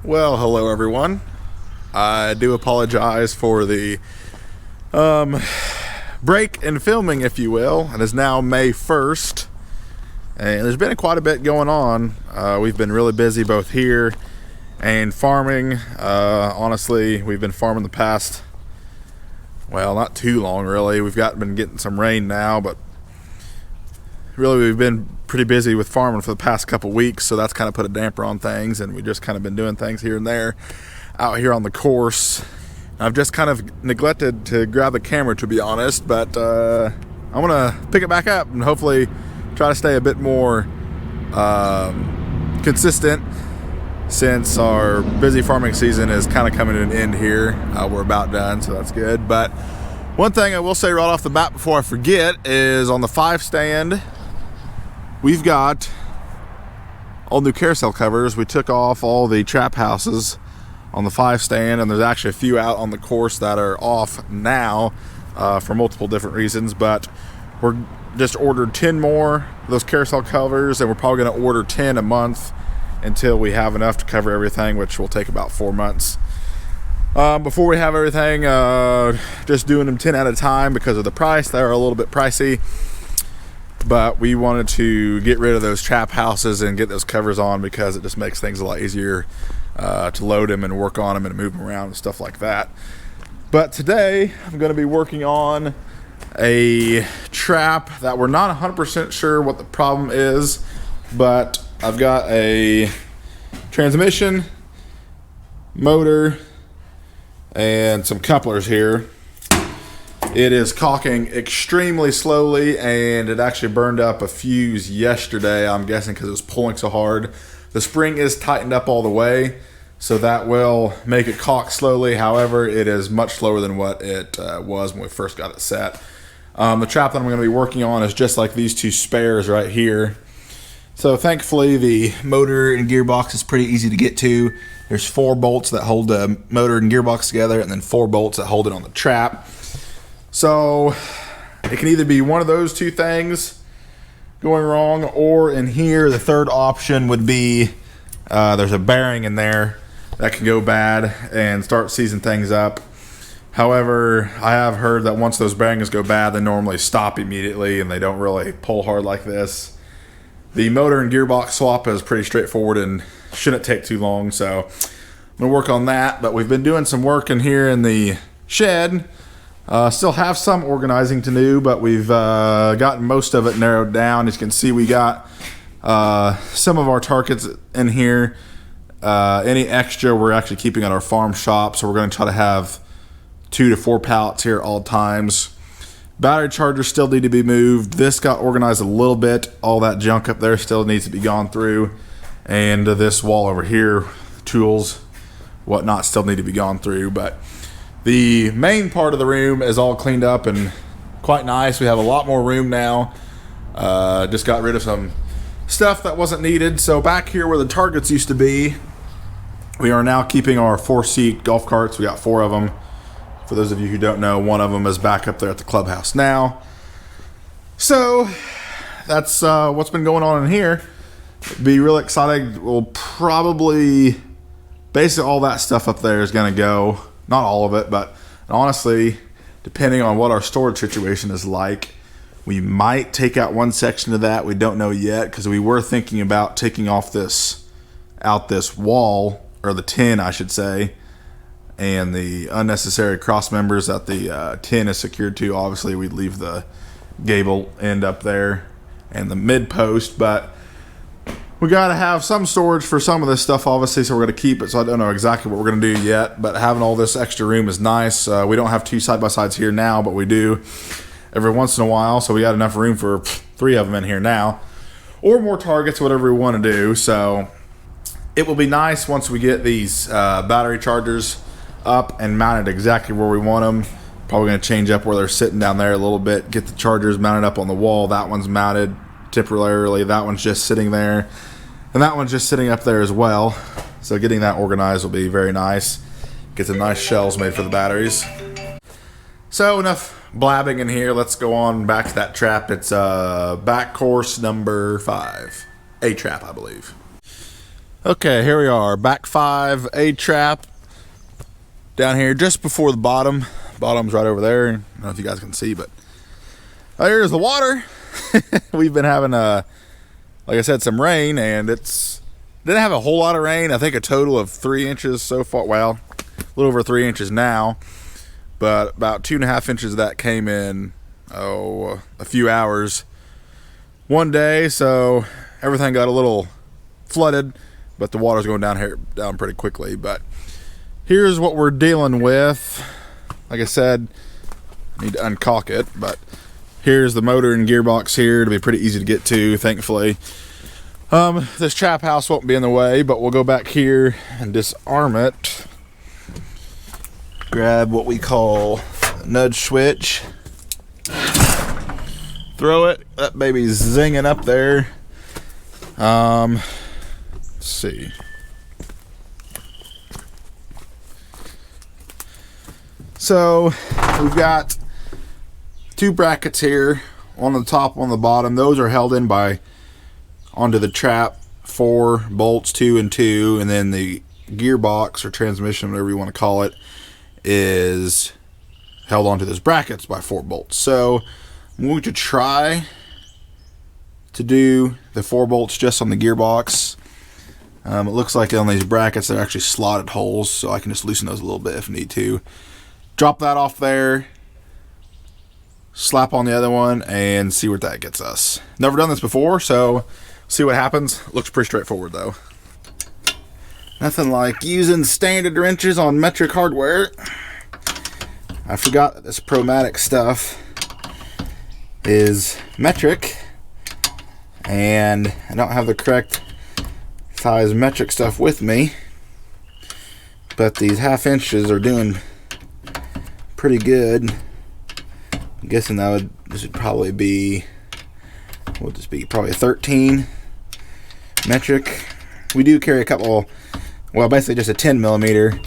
Well, hello everyone. I do apologize for the break in filming, if you will. It is now May 1st, and there's been quite a bit going on. We've been really busy both here and farming. Honestly, we've been farming the past, well, not too long really. We've been getting some rain now, but really we've been pretty busy with farming for the past couple weeks, so that's kind of put a damper on things, and we just kind of been doing things here and there out here on the course. I've just kind of neglected to grab the camera, to be honest, but I'm gonna pick it back up and hopefully try to stay a bit more consistent since our busy farming season is kind of coming to an end here. We're about done, so that's good. But one thing I will say right off the bat before I forget is on the 5 stand, we've got all new carousel covers. We took off all the trap houses on the 5 stand, and there's actually a few out on the course that are off now for multiple different reasons, but we're just ordered 10 more of those carousel covers, and we're probably going to order 10 a month until we have enough to cover everything, which will take about 4 months. Before we have everything, just doing them 10 at a time because of the price. They're a little bit pricey, but we wanted to get rid of those trap houses and get those covers on because it just makes things a lot easier to load them and work on them and move them around and stuff like that. But today I'm going to be working on a trap that we're not 100% sure what the problem is, but I've got a transmission, motor, and some couplers here. It is caulking extremely slowly, and it actually burned up a fuse yesterday, I'm guessing because it was pulling so hard. The spring is tightened up all the way, so that will make it caulk slowly. However, it is much slower than what it was when we first got it set. The trap that I'm going to be working on is just like these two spares right here. So thankfully the motor and gearbox is pretty easy to get to. There's 4 bolts that hold the motor and gearbox together, and then 4 bolts that hold it on the trap. So it can either be one of those two things going wrong, or in here the third option would be there's a bearing in there that can go bad and start seizing things up. However, I have heard that once those bearings go bad, they normally stop immediately and they don't really pull hard like this. The motor and gearbox swap is pretty straightforward and shouldn't take too long, so I'm gonna work on that. But we've been doing some work in here in the shed. Still have some organizing to do, but we've gotten most of it narrowed down. As you can see, we got some of our targets in here. Any extra we're actually keeping at our farm shop, so we're going to try to have 2 to 4 pallets here at all times. Battery chargers still need to be moved. This got organized a little bit. All that junk up there still needs to be gone through, and this wall over here, tools, whatnot, still need to be gone through. But the main part of the room is all cleaned up and quite nice. We have a lot more room now. Just got rid of some stuff that wasn't needed. So back here where the targets used to be, we are now keeping our 4-seat golf carts. We got 4 of them. For those of you who don't know, one of them is back up there at the clubhouse now. So that's what's been going on in here. Be real exciting. We'll probably, basically all that stuff up there is going to go. Not all of it, but honestly, depending on what our storage situation is like, we might take out one section of that. We don't know yet, because we were thinking about taking off this wall, or the tin, I should say, and the unnecessary cross members that the tin is secured to. Obviously, we'd leave the gable end up there and the mid post, but we got to have some storage for some of this stuff, obviously, so we're going to keep it. So I don't know exactly what we're going to do yet, but having all this extra room is nice. We don't have 2 side-by-sides here now, but we do every once in a while, so we got enough room for 3 of them in here now, or more targets, whatever we want to do. So it will be nice once we get these battery chargers up and mounted exactly where we want them. Probably going to change up where they're sitting down there a little bit, get the chargers mounted up on the wall. That one's mounted temporarily, that one's just sitting there, and that one's just sitting up there as well. So getting that organized will be very nice. Get some nice shells made for the batteries. So enough blabbing in here. Let's go on back to that trap. It's back course number 5, a trap, I believe. Okay, here we are, back 5, A trap down here just before the bottom. Bottom's right over there. I don't know if you guys can see, but there's the water. We've been having like I said, some rain, and didn't have a whole lot of rain. I think a total of 3 inches so far. Well, a little over 3 inches now, but about 2.5 inches of that came in a few hours one day, so everything got a little flooded, but the water's going down pretty quickly. But here's what we're dealing with. Like I said, I need to uncaulk it, but here's the motor and gearbox here. It'll be pretty easy to get to, thankfully. This trap house won't be in the way, but we'll go back here and disarm it. Grab what we call a nudge switch. Throw it. That baby's zinging up there. Let's see. So we've got 2 brackets here, one on the top, one on the bottom. Those are held in onto the trap, 4 bolts, 2 and 2, and then the gearbox or transmission, whatever you want to call it, is held onto those brackets by 4 bolts. So I'm going to try to do the 4 bolts just on the gearbox. It looks like on these brackets they're actually slotted holes, so I can just loosen those a little bit if need to. Drop that off there, slap on the other one, and see what that gets us. Never done this before, so see what happens. Looks pretty straightforward though. Nothing like using standard wrenches on metric hardware. I forgot that this Promatic stuff is metric, and I don't have the correct size metric stuff with me, but these 1/2 inches are doing pretty good. I'm guessing this would probably be, what would this be, probably a 13 metric. We do carry a couple, well, basically just a 10 millimeter,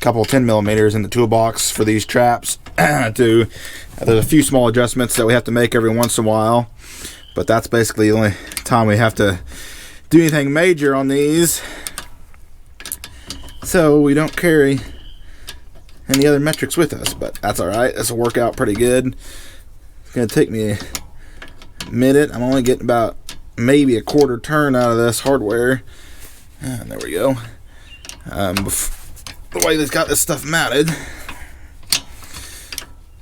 couple 10 millimeters in the toolbox for these traps. There's a few small adjustments that we have to make every once in a while, but that's basically the only time we have to do anything major on these. So we don't carry any other metrics with us, but that's alright. This will work out pretty good. It's going to take me a minute. I'm only getting about maybe a 1/4 turn out of this hardware. And there we go. The way they've got this stuff mounted.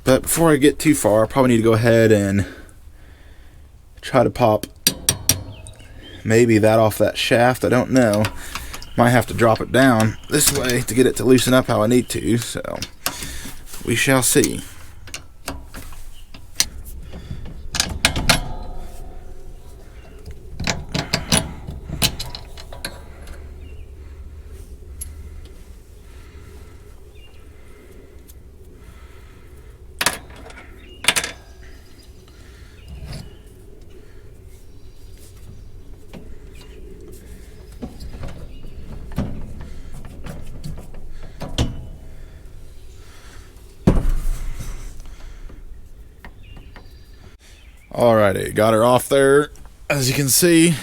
But before I get too far, I probably need to go ahead and try to pop maybe that off that shaft. I don't know. Might have to drop it down this way to get it to loosen up how I need to, so we shall see. Alrighty, got her off there, as you can see.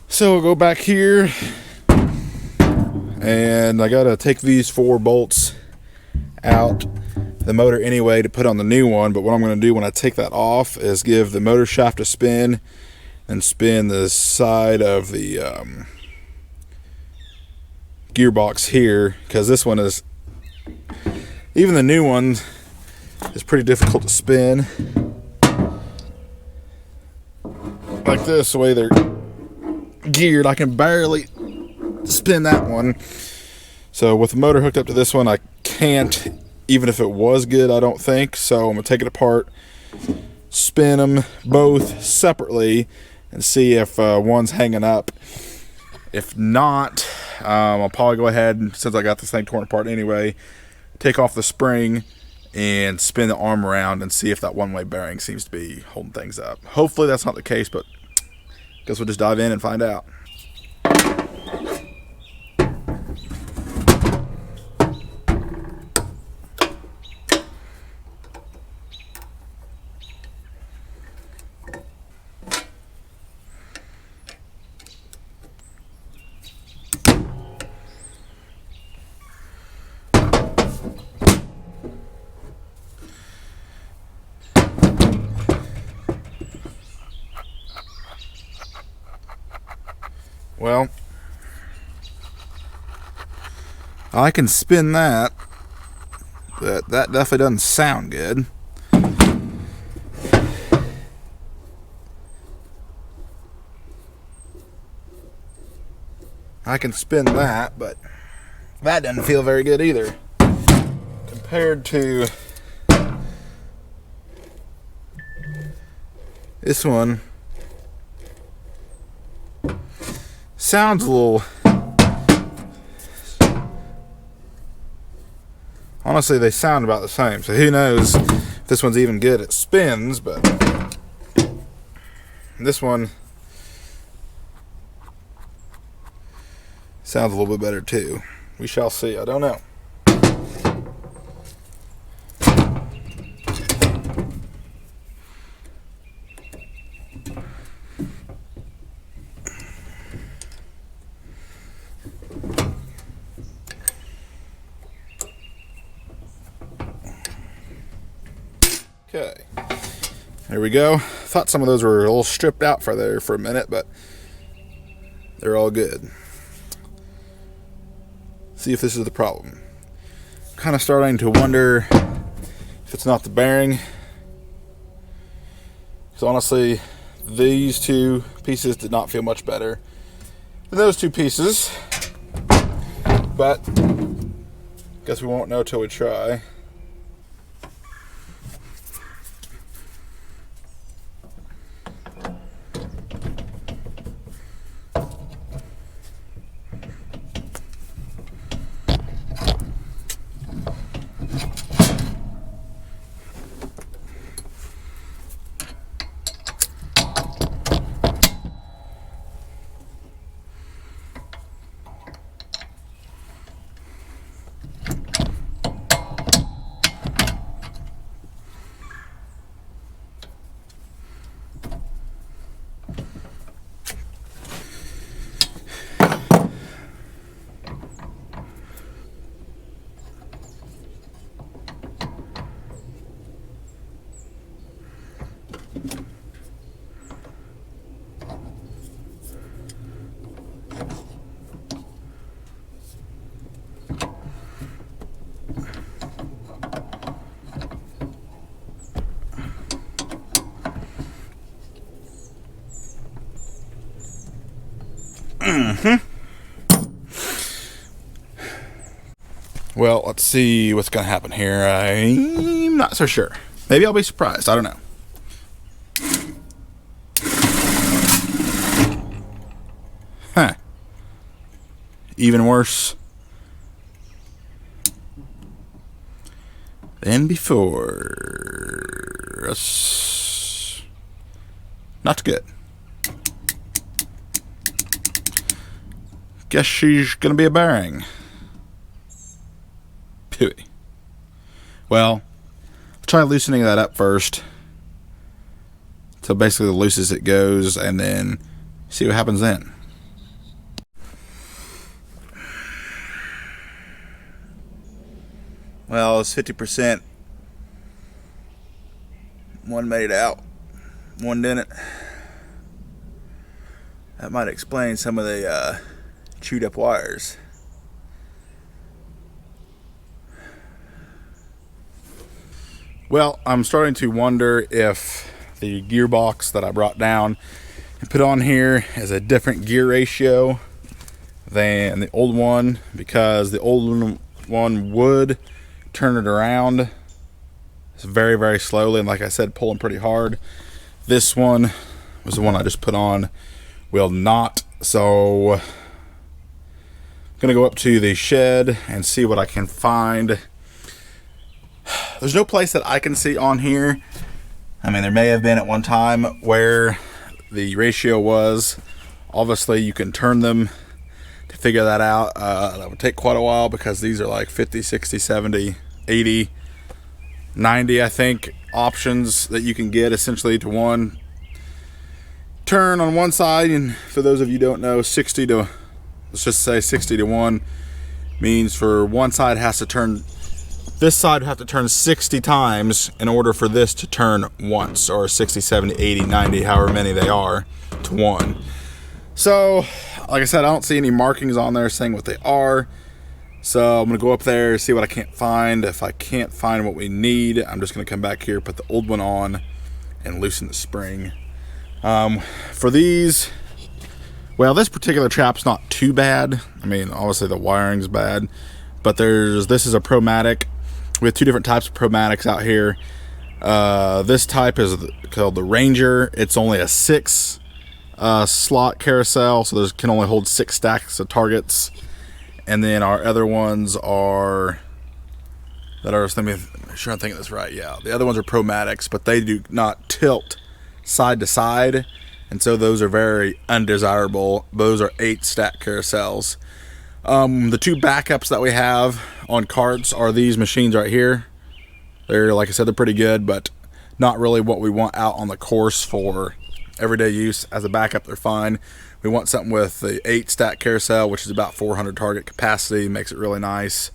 So we'll go back here, and I gotta take these 4 bolts out the motor anyway to put on the new one. But what I'm gonna do when I take that off is give the motor shaft a spin and spin the side of the gearbox here, because this one is, even the new one is pretty difficult to spin. Like this, the way they're geared, I can barely spin that one. So with the motor hooked up to this one, I can't, even if it was good, I don't think. So I'm gonna take it apart, spin them both separately, and see if one's hanging up. If not, I'll probably go ahead, since I got this thing torn apart anyway, take off the spring and spin the arm around and see if that one-way bearing seems to be holding things up. Hopefully that's not the case, but I guess we'll just dive in and find out. Well, I can spin that, but that definitely doesn't sound good. I can spin that, but that doesn't feel very good either. Compared to this one, sounds a little... Honestly, they sound about the same, so who knows if this one's even good. It spins, but this one sounds a little bit better too. We shall see. I don't know. Okay, there we go. Thought some of those were a little stripped out for there for a minute, but they're all good. See if this is the problem. Kind of starting to wonder if it's not the bearing. Because honestly, these two pieces did not feel much better than those two pieces. But guess we won't know till we try. Well, let's see what's going to happen here. I'm not so sure. Maybe I'll be surprised. I don't know. Huh. Even worse than before. That's not good. Guess she's going to be a bearing. Pooey. Well, I'll try loosening that up first. So basically the loosest it goes, and then see what happens then. Well, it's 50%. One made it out. One didn't. That might explain some of the chewed up wires. Well, I'm starting to wonder if the gearbox that I brought down and put on here is a different gear ratio than the old one, because the old one would turn it around very, very slowly, and like I said, pulling pretty hard. This one was the one I just put on, will not. So I'm gonna go up to the shed and see what I can find. There's no place that I can see on here. I mean, there may have been at one time where the ratio was. Obviously, you can turn them to figure that out. That would take quite a while, because these are like 50, 60, 70, 80, 90, I think, options that you can get essentially to one turn on one side. And for those of you who don't know, 60 to, let's just say 60 to 1 means for one side has to turn, this side would have to turn 60 times in order for this to turn once, or 60, 70, 80, 90, however many they are, to 1. So, like I said, I don't see any markings on there saying what they are. So I'm going to go up there, see what I can't find. If I can't find what we need, I'm just going to come back here, put the old one on, and loosen the spring. For these, well, this particular trap's not too bad. I mean, obviously the wiring's bad, but this is a Promatic. We have two different types of Promatics out here. This type is called the Ranger. It's only a 6 slot carousel, so can only hold 6 stacks of targets. And then our other ones let me make sure I'm thinking this right. Yeah, the other ones are Promatics, but they do not tilt side to side, and so those are very undesirable. Those are 8 stack carousels. The two backups that we have on carts are these machines right here. They're, like I said, they're pretty good, but not really what we want out on the course for everyday use. As a backup, they're fine. We want something with the 8 stack carousel, which is about 400 target capacity, makes it really nice.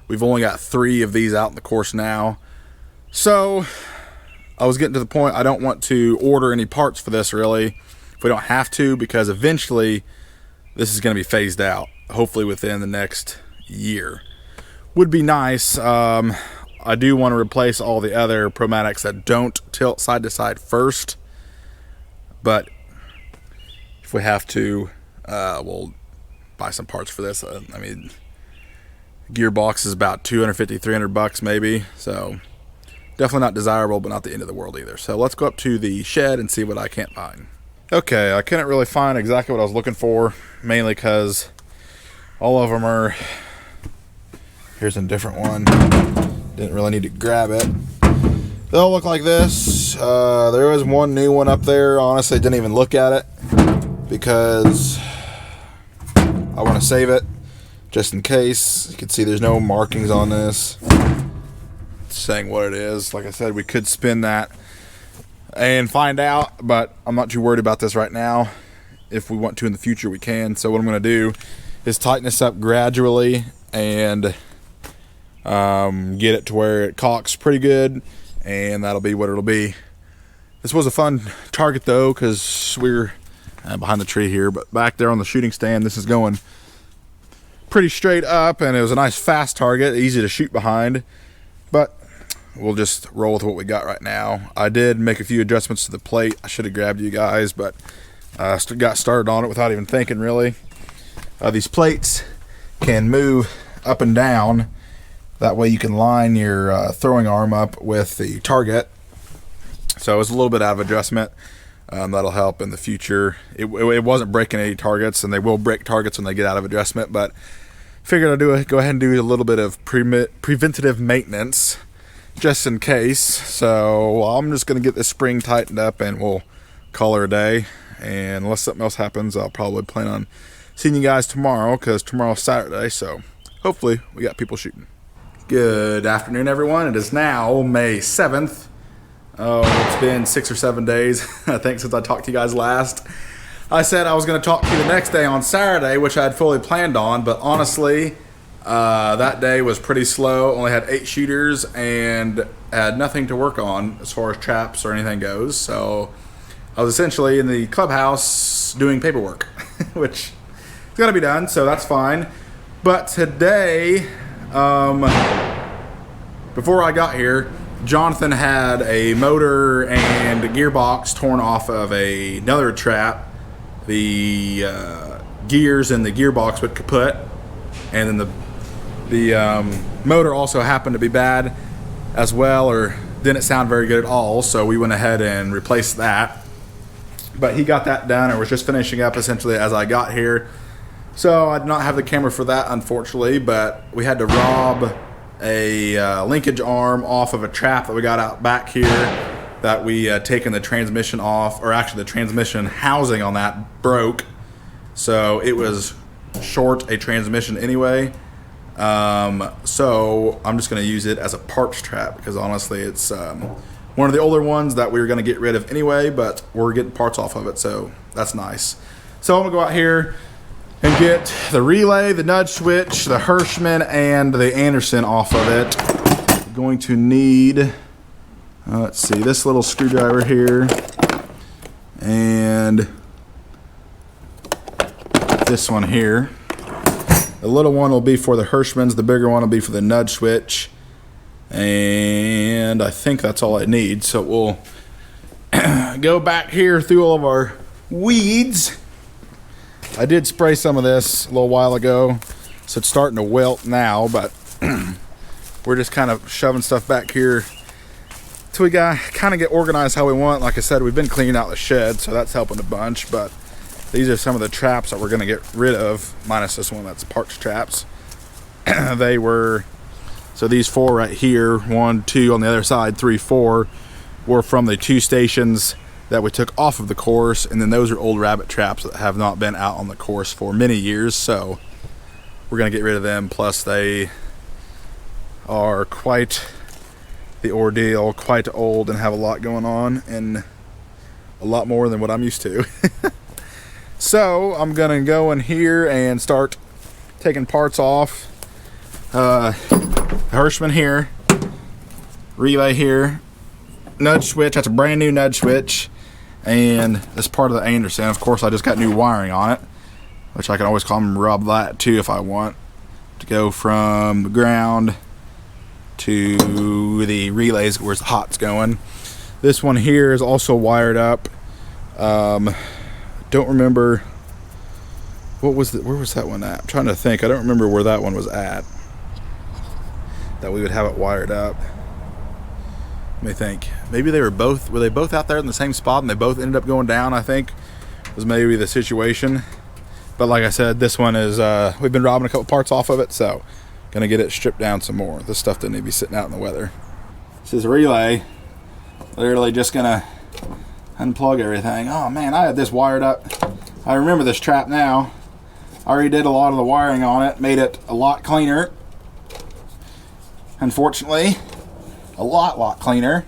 We've only got 3 of these out in the course now. So I was getting to the point, I don't want to order any parts for this really, if we don't have to, because eventually this is going to be phased out, hopefully within the next year. Would be nice. I do want to replace all the other Promatics that don't tilt side to side first, but if we have to, we'll buy some parts for this. I mean, gearbox is about 250, 300 bucks maybe, so definitely not desirable, but not the end of the world either. So let's go up to the shed and see what I can't find. Okay, I couldn't really find exactly what I was looking for, mainly because all of them are, here's a different one, didn't really need to grab it. They all look like this. There is one new one up there. Honestly, didn't even look at it because I want to save it just in case. You can see there's no markings on this. It's saying what it is. Like I said, we could spin that and find out, but I'm not too worried about this right now. If we want to in the future, we can. So what I'm going to do is tighten this up gradually and get it to where it cocks pretty good, and that'll be what it'll be. This was a fun target though, because we're behind the tree here, but back there on the shooting stand, this is going pretty straight up, and it was a nice fast target, easy to shoot behind, but we'll just roll with what we got right now. I did make a few adjustments to the plate. I should have grabbed you guys, but got started on it without even thinking really. These plates can move up and down. That way you can line your throwing arm up with the target. So it's a little bit out of adjustment. That'll help in the future. It wasn't breaking any targets, and they will break targets when they get out of adjustment, but figured I'd go ahead and do a little bit of preventative maintenance just in case. So I'm just going to get this spring tightened up and we'll call her a day. And unless something else happens, I'll probably plan on seeing you guys tomorrow, because tomorrow's Saturday, so hopefully we got people shooting. Good afternoon, everyone. It is now May 7th. Oh, it's been 6 or 7 days, I think, since I talked to you guys last. I said I was going to talk to you the next day on Saturday, which I had fully planned on, but honestly, that day was pretty slow. Only had 8 shooters and had nothing to work on as far as traps or anything goes. So I was essentially in the clubhouse doing paperwork, which is going to be done, so that's fine. But today, before I got here, Jonathan had a motor and a gearbox torn off of another trap. The gears in the gearbox went kaput, and then the motor also happened to be bad as well, or didn't sound very good at all, so we went ahead and replaced that. But he got that done and was just finishing up essentially as I got here. So I did not have the camera for that, unfortunately, but we had to rob a linkage arm off of a trap that we got out back here that we taken the transmission off, or actually the transmission housing on that broke, so it was short a transmission anyway. So I'm just going to use it as a parts trap, because honestly it's one of the older ones that we were going to get rid of anyway, but we're getting parts off of it, so that's nice. So I'm going to go out here and get the relay, the nudge switch, the Hirschman, and the Anderson off of it. I'm going to need, let's see, this little screwdriver here, and this one here. The little one will be for the Hirschmans. The bigger one will be for the nudge switch. And I think that's all I need. So we'll go back here through all of our weeds. I did spray some of this a little while ago, so it's starting to wilt now, but we're just kind of shoving stuff back here till we kind of get organized how we want. Like I said, we've been cleaning out the shed, so that's helping a bunch, but these are some of the traps that we're going to get rid of, minus this one that's parts traps. So these 4 right here, 1, 2 on the other side, 3, 4, were from the 2 stations that we took off of the course, and then those are old rabbit traps that have not been out on the course for many years, so we're going to get rid of them. Plus they are quite the ordeal, quite old, and have a lot going on, and a lot more than what I'm used to. So I'm gonna go in here and start taking parts off. Hirschman here, relay here, nudge switch, that's a brand new nudge switch, and this part of the Anderson. Of course, I just got new wiring on it, which I can always come rub that too if I want, to go from the ground to the relays where the hot's going. This one here is also wired up. Don't remember where was that one at. I'm trying to think. I don't remember where that one was at that we would have it wired up. Let me think. Maybe were they both out there in the same spot and they both ended up going down, I think was maybe the situation. But like I said, this one is we've been robbing a couple parts off of it, so gonna get it stripped down some more. This stuff doesn't need to be sitting out in the weather. This is a relay. Literally just gonna unplug everything. Oh man, I had this wired up. I remember this trap now. I already did a lot of the wiring on it, made it a lot cleaner. Unfortunately, a lot cleaner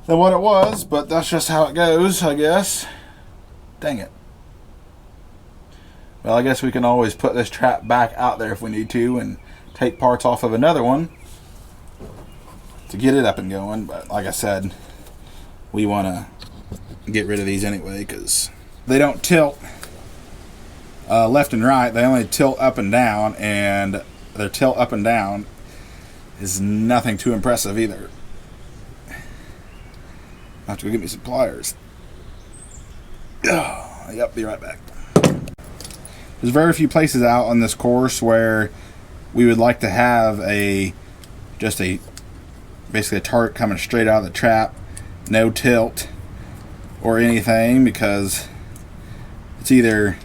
than what it was, but that's just how it goes, I guess. Dang it. Well, I guess we can always put this trap back out there if we need to and take parts off of another one to get it up and going. But like I said, we want to get rid of these anyway because they don't tilt left and right. They only tilt up and down, and their tilt up and down is nothing too impressive either. I have to go get me some pliers. Yep, be right back. There's very few places out on this course where we would like to have basically a target coming straight out of the trap, no tilt or anything, because it's either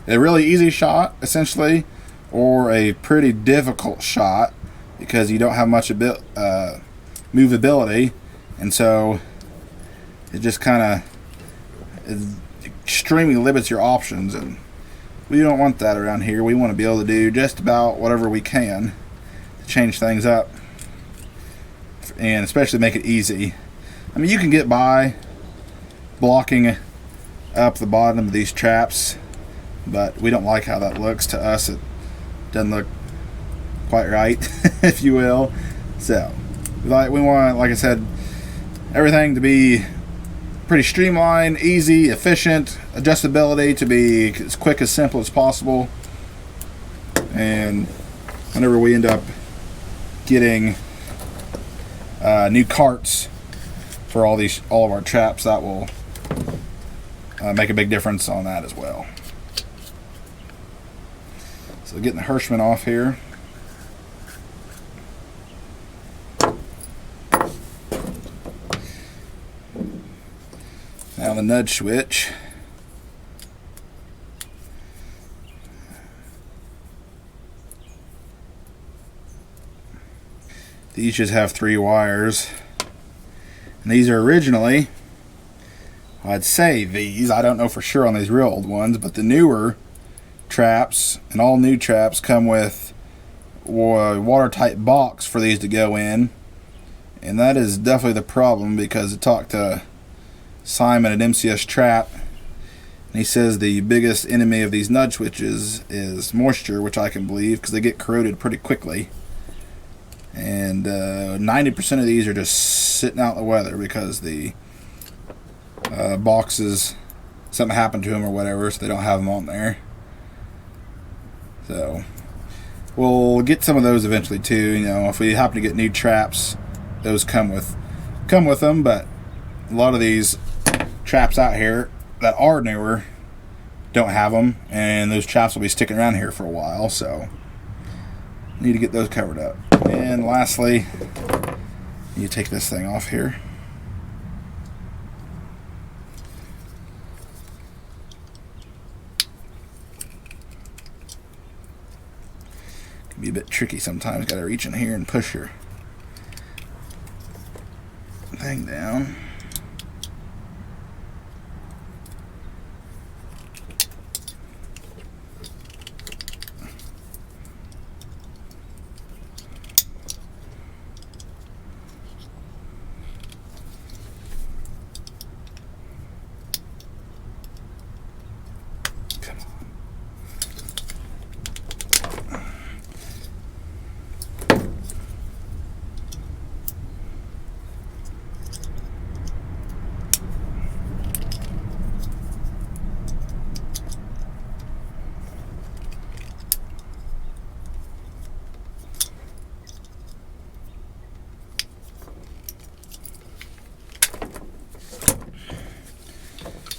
a really easy shot essentially or a pretty difficult shot because you don't have much movability, and so it just kind of extremely limits your options, and we don't want that around here. We want to be able to do just about whatever we can to change things up and especially make it easy. I mean, you can get by blocking up the bottom of these traps, but we don't like how that looks to us. It doesn't look quite right, if you will. So we want, like I said, everything to be pretty streamlined, easy, efficient, adjustability to be as quick, as simple as possible. And whenever we end up getting new carts for all of our traps, that will make a big difference on that as well. So getting the Hirschman off here. Now the nudge switch. These just have 3 wires. And these are originally, I'd say these, I don't know for sure on these real old ones, but the newer traps, and all new traps, come with a watertight box for these to go in. And that is definitely the problem, because I talked to Simon at MCS Trap, and he says the biggest enemy of these nudge switches is moisture, which I can believe because they get corroded pretty quickly. And 90% of these are just sitting out in the weather because the boxes, something happened to them or whatever, so they don't have them on there. So we'll get some of those eventually too. You know, if we happen to get new traps, those come with them. But a lot of these traps out here that are newer don't have them, and those traps will be sticking around here for a while, so need to get those covered up. And lastly, you take this thing off here. Can be a bit tricky sometimes. Got to reach in here and push your thing down.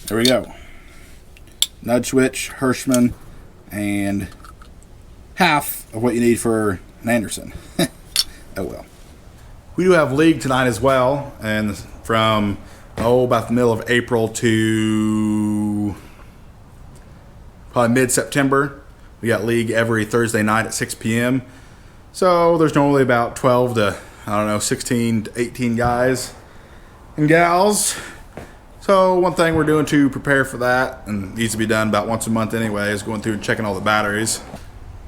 There we go. Nudge switch, Hirschman, and half of what you need for an Anderson. Oh well. We do have league tonight as well, and from about the middle of April to probably mid-September, we got league every Thursday night at 6 p.m. So there's normally about 12 to 16 to 18 guys and gals. So one thing we're doing to prepare for that, and needs to be done about once a month anyway, is going through and checking all the batteries.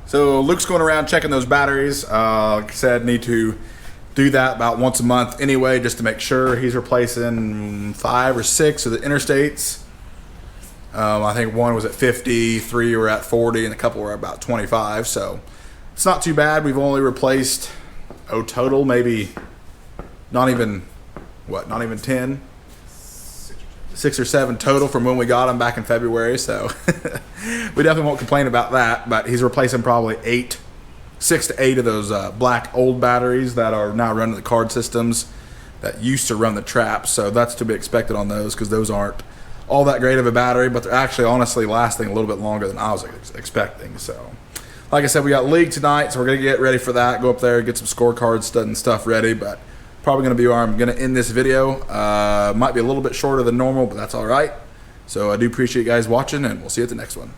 So Luke's going around checking those batteries. Like I said, need to do that about once a month anyway, just to make sure. He's replacing 5 or 6 of the interstates. I think one was at 50, 3 were at 40, and a couple were about 25. So it's not too bad. We've only replaced, total maybe not even 10. 6 or 7 total from when we got them back in February, so we definitely won't complain about that. But he's replacing probably 6 to 8 of those black old batteries that are now running the card systems that used to run the traps. So that's to be expected on those, because those aren't all that great of a battery, but they're actually honestly lasting a little bit longer than I was expecting. So like I said, we got league tonight, so we're gonna get ready for that. Go up there, get some scorecards and stuff ready. But probably going to be where I'm going to end this video. Might be a little bit shorter than normal, but that's all right. So I do appreciate you guys watching, and we'll see you at the next one.